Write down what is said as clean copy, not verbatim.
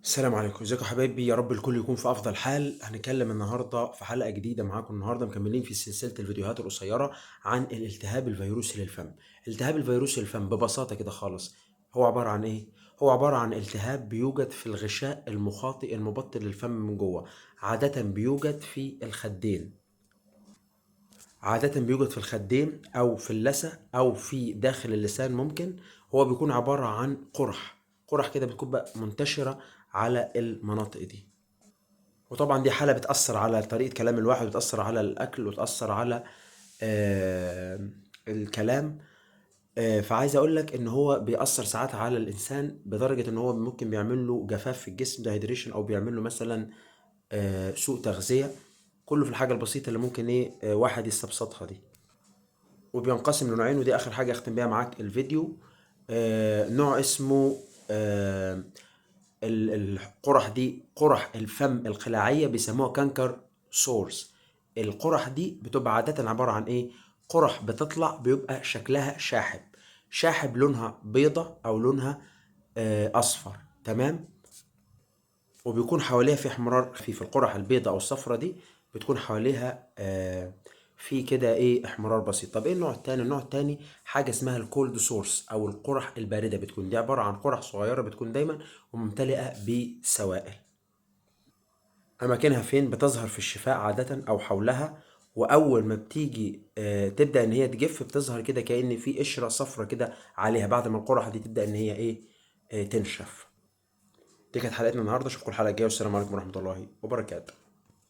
السلام عليكم، ازيكم يا حبايبي؟ يا رب الكل يكون في افضل حال. هنتكلم النهارده في حلقه جديده معاكم. النهارده مكملين في سلسله الفيديوهات القصيره عن الالتهاب الفيروسي للفم. الالتهاب الفيروسي للفم ببساطه كده خالص هو عباره عن ايه؟ هو عباره عن التهاب بيوجد في الغشاء المخاطي المبطن للفم من جوه. عاده بيوجد في الخدين. او في اللثه او في داخل اللسان ممكن. هو بيكون عباره عن قرح كده بتكون بقى منتشره على المناطق دي. وطبعا دي حالة بتأثر على طريقة كلام الواحد، وتأثر على الأكل، وتأثر على الكلام. فعايز أقول لك إن هو بيأثر ساعات على الإنسان بدرجة إن هو ممكن بيعمل له جفاف في الجسم، دهيدريشن، أو بيعمل له مثلا سوء تغذية. كله في الحاجة البسيطة اللي ممكن إيه واحد يستبسطها دي. وبينقسم لنوعين، ودي آخر حاجة أختم بيها معاك الفيديو. نوع اسمه القرح دي قرح الفم القلاعية، بيسموها كانكر سورس. القرح دي بتبقى عادة عبارة عن ايه؟ قرح بتطلع بيبقى شكلها شاحب لونها بيضة او لونها اصفر. تمام. وبيكون حواليها في احمرار خفيف. القرح البيضة او الصفرة دي بتكون حواليها في كده ايه احمرار بسيط. طب ايه النوع التاني؟ النوع التاني حاجة اسمها الكولد سورس او القرح الباردة. بتكون دي عبارة عن قرح صغيرة، بتكون دايما وممتلئة بسوائل. أماكنها فين؟ بتظهر في الشفاه عادة أو حولها. وأول ما بتيجي تبدأ إن هي تجف، بتظهر كده كأن في قشرة صفرة كده عليها، بعد ما القرحة دي تبدأ إن هي إيه تنشف. دي كانت حلقتنا النهاردة. أشوفكم الحلقة الجاية، والسلام عليكم ورحمة الله وبركاته.